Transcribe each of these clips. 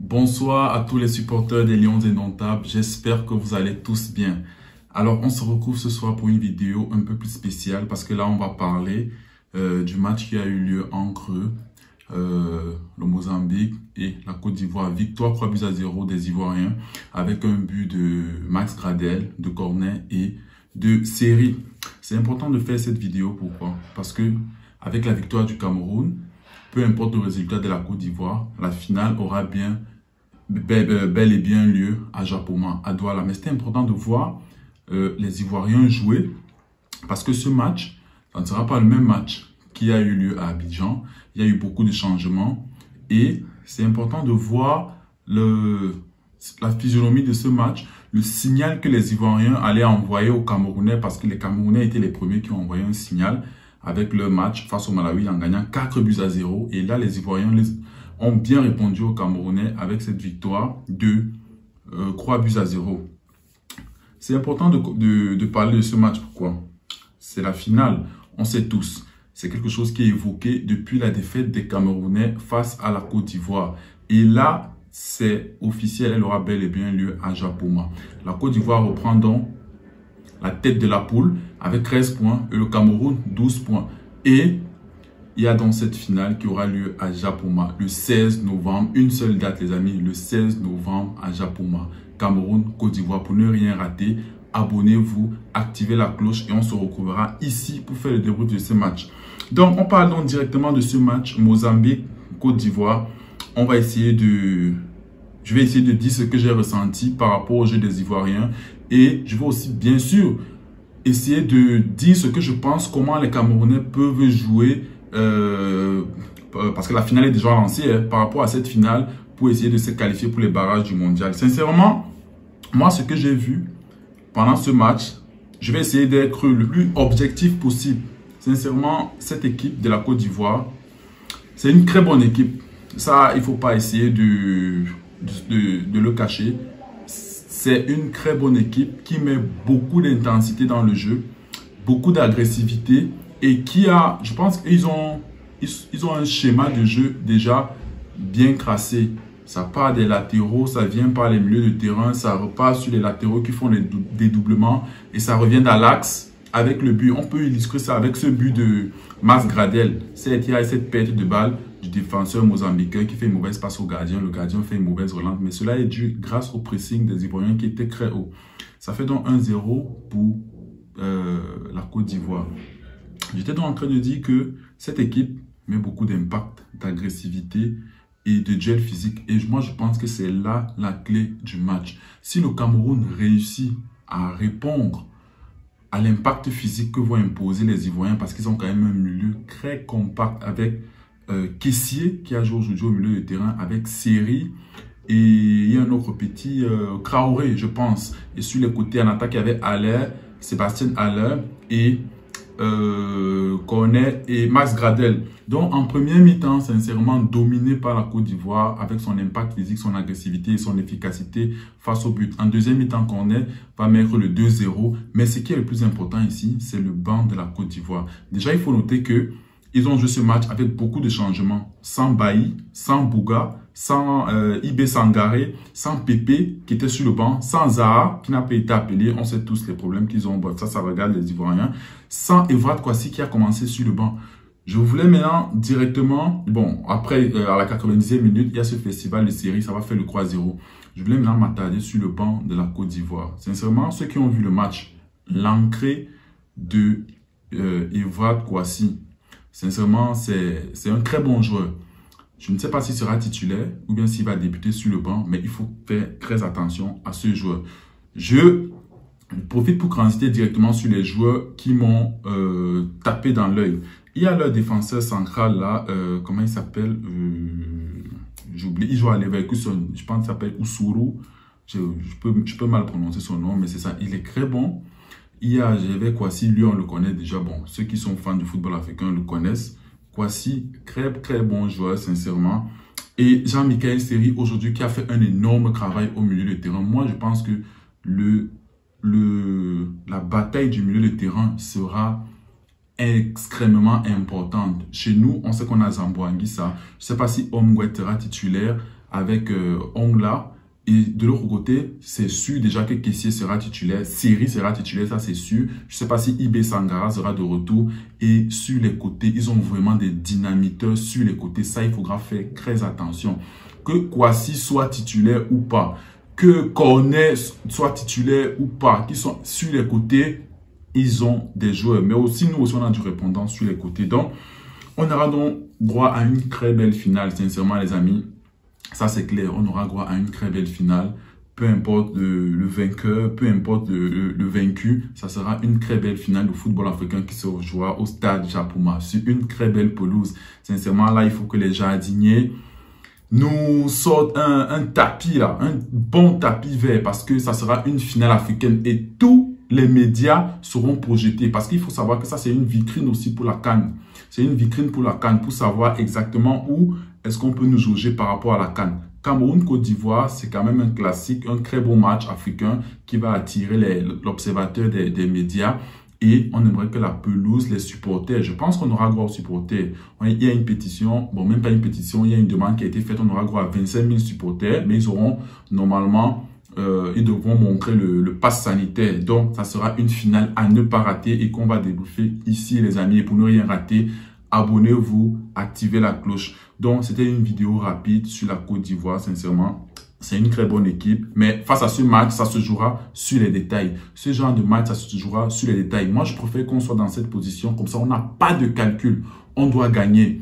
Bonsoir à tous les supporters des Lions Indomptables, j'espère que vous allez tous bien. Alors on se retrouve ce soir pour une vidéo un peu plus spéciale parce que là on va parler du match qui a eu lieu entre le Mozambique et la Côte d'Ivoire. Victoire 3-0 des Ivoiriens avec un but de Max Gradel, de corner et de série. C'est important de faire cette vidéo, pourquoi? Parce que avec la victoire du Cameroun, peu importe le résultat de la Côte d'Ivoire, la finale aura bel et bien lieu à Japoma, à Douala. Mais c'était important de voir les Ivoiriens jouer parce que ce match, ça ne sera pas le même match qui a eu lieu à Abidjan. Il y a eu beaucoup de changements et c'est important de voir la physionomie de ce match, le signal que les Ivoiriens allaient envoyer aux Camerounais parce que les Camerounais étaient les premiers qui ont envoyé un signal avec leur match face au Malawi en gagnant 4-0. Et là, les Ivoiriens ont bien répondu aux Camerounais avec cette victoire de 3-0. C'est important de parler de ce match. Pourquoi? C'est la finale, on sait tous. C'est quelque chose qui est évoqué depuis la défaite des Camerounais face à la Côte d'Ivoire. Et là, c'est officiel, elle aura bel et bien lieu à Japoma. La Côte d'Ivoire reprend donc la tête de la poule avec 13 points et le Cameroun 12 points. Et il y a donc cette finale qui aura lieu à Japoma le 16 novembre. Une seule date les amis, le 16 novembre à Japoma. Cameroun, Côte d'Ivoire. Pour ne rien rater, abonnez-vous, activez la cloche et on se retrouvera ici pour faire le débrief de ce match. Donc on parle donc directement de ce match Mozambique, Côte d'Ivoire. Je vais essayer de dire ce que j'ai ressenti par rapport au jeu des Ivoiriens. Et je vais aussi, bien sûr, essayer de dire ce que je pense, comment les Camerounais peuvent jouer, parce que la finale est déjà lancée, par rapport à cette finale, pour essayer de se qualifier pour les barrages du mondial. Sincèrement, moi, ce que j'ai vu pendant ce match, je vais essayer d'être le plus objectif possible. Sincèrement, cette équipe de la Côte d'Ivoire, c'est une très bonne équipe. Ça, il ne faut pas essayer de le cacher. C'est une très bonne équipe qui met beaucoup d'intensité dans le jeu, beaucoup d'agressivité et qui a, je pense qu'ils ont un schéma de jeu déjà bien tracé. Ça part des latéraux, ça vient par les milieux de terrain, ça repart sur les latéraux qui font les dédoublements et ça revient dans l'axe avec le but. On peut illustrer ça avec ce but de Max Gradel. Il y a cette perte de balle du défenseur mozambicain qui fait une mauvaise passe au gardien. Le gardien fait une mauvaise relance. Mais cela est dû grâce au pressing des Ivoiriens qui était très haut. Ça fait donc 1-0 pour la Côte d'Ivoire. J'étais donc en train de dire que cette équipe met beaucoup d'impact, d'agressivité et de duel physique. Et moi, je pense que c'est là la clé du match. Si le Cameroun réussit à répondre à l'impact physique que vont imposer les Ivoiriens, parce qu'ils ont quand même un milieu très compact avec Kessié qui a joué aujourd'hui au milieu de terrain, avec Série et il y a un autre petit Traoré, je pense. Et sur les côtés en attaque, il y avait Haller, Sébastien Haller et Cornet et Max Gradel. Donc en première mi-temps, sincèrement dominé par la Côte d'Ivoire avec son impact physique, son agressivité et son efficacité face au but. En deuxième mi-temps, Cornet va mettre le 2-0. Mais ce qui est le plus important ici, c'est le banc de la Côte d'Ivoire. Déjà, il faut noter que ils ont joué ce match avec beaucoup de changements. Sans Bailly, sans Bouga, sans Ibé Sangaré, sans Pépé qui était sur le banc, sans Zaha qui n'a pas été appelé. On sait tous les problèmes qu'ils ont. Bref, ça regarde les Ivoiriens. Sans Evrat Kouassi qui a commencé sur le banc. Je voulais maintenant directement, bon, après, à la 90e minute, il y a ce festival de série, ça va faire le 3-0. Je voulais maintenant m'attarder sur le banc de la Côte d'Ivoire. Sincèrement, ceux qui ont vu le match, l'entrée de Evrat Kouassi, sincèrement, c'est un très bon joueur. Je ne sais pas s'il sera titulaire ou bien s'il va débuter sur le banc, mais il faut faire très attention à ce joueur. Je profite pour transiter directement sur les joueurs qui m'ont tapé dans l'œil. Il y a leur défenseur central là, comment il s'appelle? J'oublie, il joue à Leverkusen, je pense qu'il s'appelle Ousourou. Je peux mal prononcer son nom, mais c'est ça, il est très bon. Il y a Gervais Kouassi, lui on le connaît déjà, bon, ceux qui sont fans du football africain le connaissent. Kouassi, très bon joueur, sincèrement. Et Jean-Michel Seri, aujourd'hui, qui a fait un énorme travail au milieu de terrain. Moi, je pense que la bataille du milieu de terrain sera extrêmement importante. Chez nous, on sait qu'on a Zambo Anguissa. Je ne sais pas si Omgouet sera titulaire avec Ongla. Et de l'autre côté, c'est sûr déjà que Kessié sera titulaire, Seri sera titulaire, ça c'est sûr. Je ne sais pas si Ibe Sangara sera de retour. Et sur les côtés, ils ont vraiment des dynamiteurs sur les côtés. Ça, il faudra faire très attention. Que Kouassi soit titulaire ou pas, que Cornet soit titulaire ou pas, qui sont sur les côtés, ils ont des joueurs. Mais aussi, nous aussi, on a du répondant sur les côtés. Donc, on aura donc droit à une très belle finale, sincèrement, les amis. Ça, c'est clair. On aura droit à une très belle finale. Peu importe le vainqueur, peu importe le vaincu, ça sera une très belle finale de football africain qui se jouera au stade Japouma, sur une très belle pelouse. Sincèrement, là, il faut que les jardiniers nous sortent un tapis, là, un bon tapis vert, parce que ça sera une finale africaine et tous les médias seront projetés. Parce qu'il faut savoir que ça, c'est une vitrine aussi pour la CAN. C'est une vitrine pour la CAN, pour savoir exactement où est-ce qu'on peut nous jauger par rapport à la CAN. Cameroun-Côte d'Ivoire, c'est quand même un classique, un très beau match africain qui va attirer l'observateur des médias. Et on aimerait que la pelouse, les supporters, je pense qu'on aura droit aux supporters. Il y a une pétition, bon, même pas une pétition, il y a une demande qui a été faite, on aura droit à 25 000 supporters, mais ils auront normalement, ils devront montrer le pass sanitaire. Donc, ça sera une finale à ne pas rater et qu'on va débriefer ici, les amis. Et pour ne rien rater, abonnez-vous, activez la cloche. Donc, c'était une vidéo rapide sur la Côte d'Ivoire, sincèrement. C'est une très bonne équipe, mais face à ce match, ça se jouera sur les détails. Ce genre de match, ça se jouera sur les détails. Moi, je préfère qu'on soit dans cette position, comme ça, on n'a pas de calcul. On doit gagner.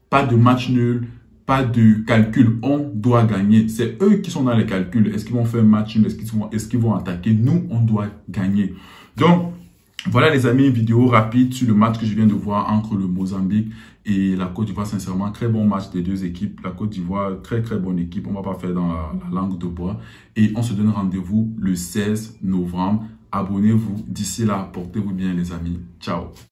Pas de match nul, pas de calcul. On doit gagner. C'est eux qui sont dans les calculs. Est-ce qu'ils vont faire un match nul? Est-ce qu'ils vont attaquer? Nous, on doit gagner. Donc, voilà les amis, une vidéo rapide sur le match que je viens de voir entre le Mozambique et la Côte d'Ivoire. Sincèrement, très bon match des deux équipes. La Côte d'Ivoire, très bonne équipe. On va pas faire dans la langue de bois. Et on se donne rendez-vous le 16 novembre. Abonnez-vous. D'ici là, portez-vous bien les amis. Ciao.